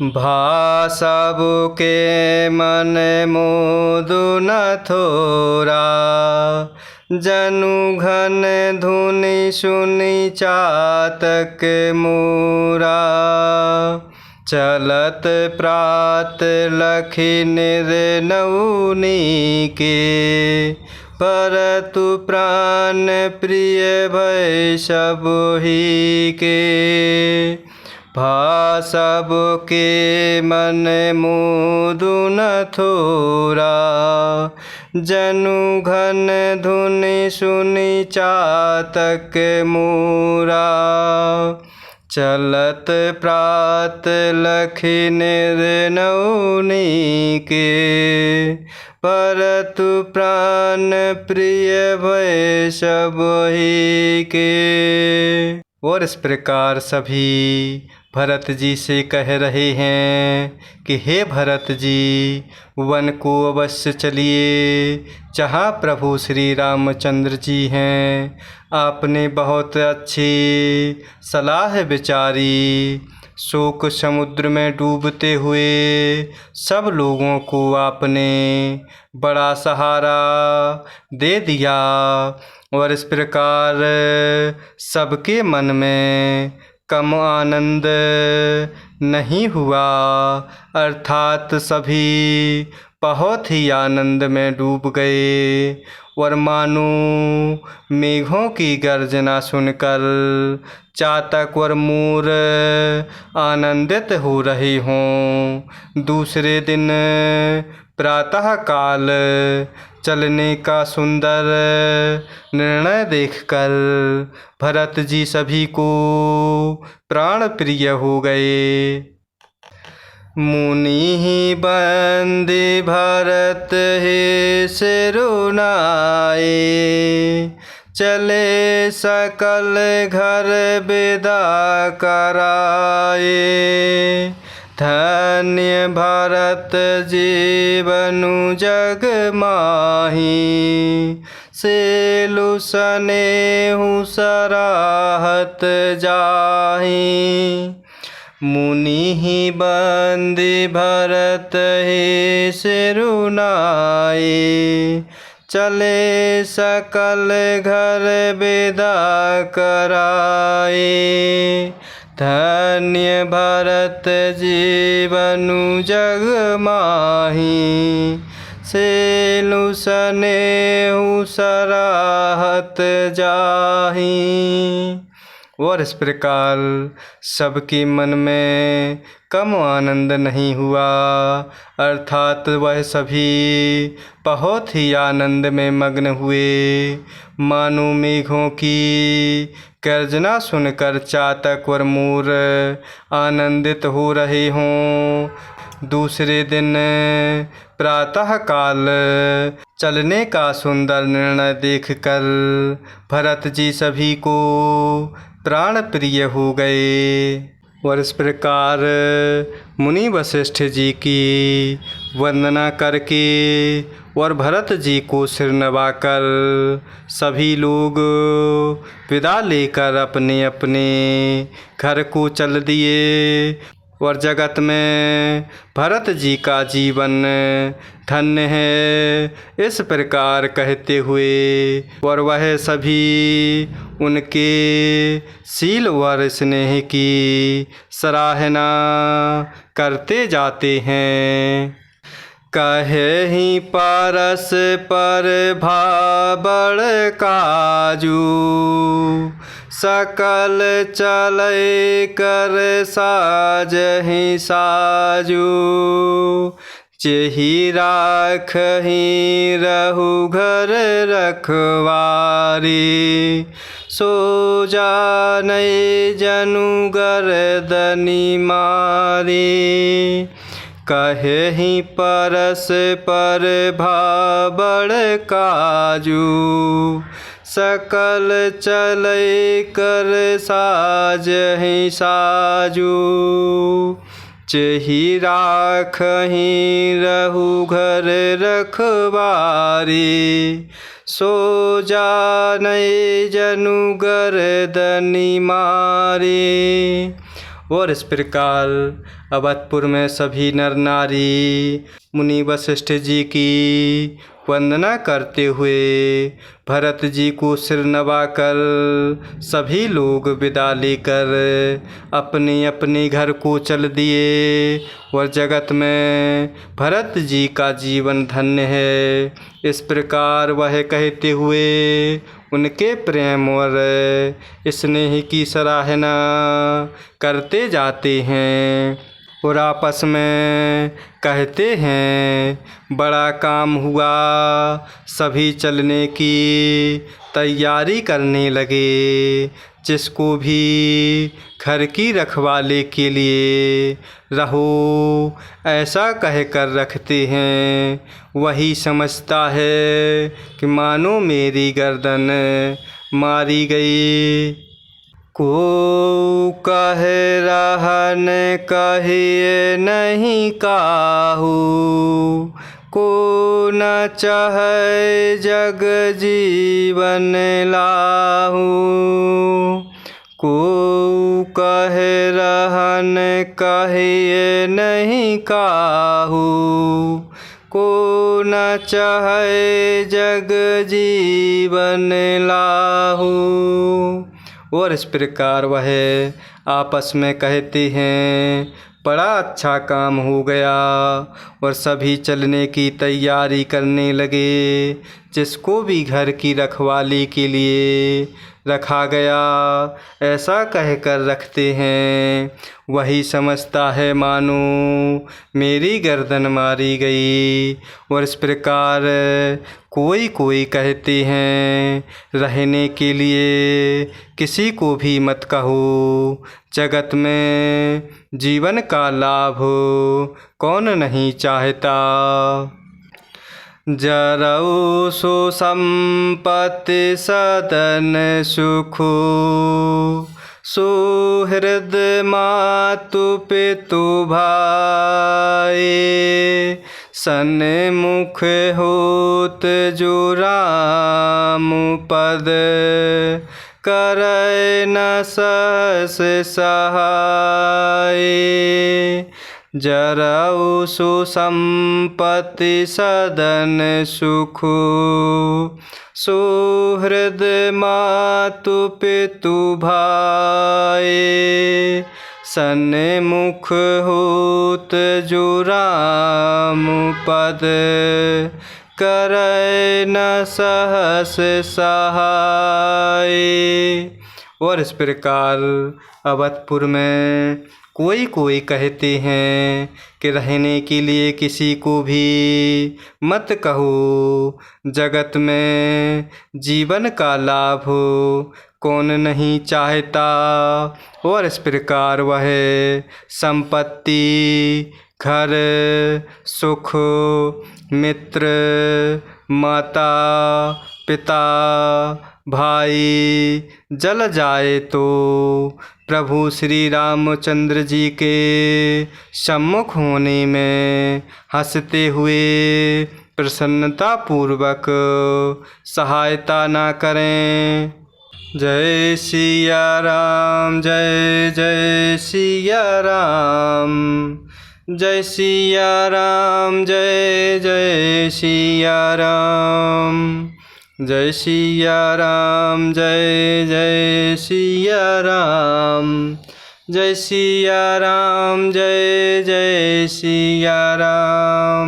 भा सबके मन मोदु न थोरा, जनु घन धुनि सुनि चातक मूरा। चलत प्रात लखि निर्नौनि के, परतु प्राण प्रिय भय सबहि के। भा सबके मन मोदु न थोरा, जनु घन धुनि सुनि चातक मूरा। चलत प्रात लखि निर्नौनि के, परतु प्राण प्रिय भय सबहि के। और इस प्रकार सभी भरत जी से कह रहे हैं कि हे भरत जी, वन को अवश्य चलिए जहाँ प्रभु श्री रामचंद्र जी हैं। आपने बहुत अच्छी सलाह विचारी। शोक समुद्र में डूबते हुए सब लोगों को आपने बड़ा सहारा दे दिया और इस प्रकार सबके मन में कम आनंद नहीं हुआ, अर्थात सभी बहुत ही आनंद में डूब गए। और मानो मेघों की गर्जना सुनकर चातक और मोर आनंदित हो रहे हों। दूसरे दिन प्रातः काल चलने का सुंदर निर्णय देखकर भरत जी सभी को प्राण प्रिय हो गए। मुनि बंदी भरत हे सिरुनाए, चले सकल घर विदा कराए। धन्य भरत जीवनु जग माही, सेलु सनेहु सराहत जाहि। मुनि बंदी भरत हे सिरुनाए, चले सकल घर विदा कराए। धन्य भरत जीवनु जग माही, सेलु सनेहु सराहत जाहि। और इस प्रकार सबके मन में कम आनंद नहीं हुआ, अर्थात वह सभी बहुत ही आनंद में मग्न हुए। मानो मेघों की गर्जना सुनकर चातक और मोर आनंदित हो रहे हों। दूसरे दिन प्रातः काल चलने का सुंदर निर्णय देखकर भरत जी सभी को प्राण प्रिय हो गए। और इस प्रकार मुनि वशिष्ठ जी की वंदना करके और भरत जी को सिर नवाकर सभी लोग विदा लेकर अपने अपने घर को चल दिए। और जगत में भरत जी का जीवन धन्य है, इस प्रकार कहते हुए और वह सभी उनके शील और स्नेह की सराहना करते जाते हैं। कहेहि पारस पर भाबड़ काजू, सकल चलै कर साजहि साजू। जेहि राखहि रहु घर रखवारी, सो जानै जनु गर्दनि मारी। कहेहि परस पर भाबड़ काजू, सकल चलै कर साजहि साजू। जेहि राखहि रहु घर रखवारी, सो जानै जनु गर्दनि मारी। और इस प्रकार अवधपुर में सभी नर नारी मुनि वशिष्ठ जी की वंदना करते हुए भरत जी को सिर नवाकर सभी लोग विदा लेकर अपने अपने घर को चल दिए और जगत में भरत जी का जीवन धन्य है। इस प्रकार वह कहते हुए उनके प्रेम और स्नेह की सराहना करते जाते हैं और आपस में कहते हैं बड़ा काम हुआ। सभी चलने की तैयारी करने लगे। जिसको भी घर की रखवाले के लिए रहो ऐसा कह कर रखते हैं, वही समझता है कि मानो मेरी गर्दन मारी गई। को कहे रहन कहिए नहीं काहू, को न चाहे जग जीवन लाहू। को कहे रहन कहिए नहीं काहू, को न चाहे जग जीवन लाहू। और इस प्रकार वह आपस में कहते हैं बड़ा अच्छा काम हो गया और सभी चलने की तैयारी करने लगे। जिसको भी घर की रखवाली के लिए रखा गया ऐसा कहकर रखते हैं, वही समझता है मानो मेरी गर्दन मारी गई। और इस प्रकार कोई कोई कहते हैं रहने के लिए किसी को भी मत कहो, जगत में जीवन का लाभ कौन नहीं चाहता। जरऊ सो संपत्ति सदन सुखो, सुहृद मातु पितु भाई। सन्मुख होत जो राम पद, करय न सहस सहाय। जरऊ सुसंपत्ति सदन सुखो, सुहृद मातु पितु भाई। सन्मुख होत जो राम पद, करय न सहस सहाय। और इस प्रकार अवधपुर में कोई कोई कहते हैं कि रहने के लिए किसी को भी मत कहो, जगत में जीवन का लाभ कौन नहीं चाहता। और इस प्रकार वह संपत्ति, घर, सुख, मित्र, माता पिता, भाई जल जाए तो प्रभु श्री रामचंद्र जी के सम्मुख होने में हंसते हुए प्रसन्नता पूर्वक सहायता ना करें। जय सिया राम, जय जय सिया राम, जय सिया राम, जय जय सिया राम, जय सिया राम, जय जय सिया राम, जय सिया राम, जय जय सिया राम।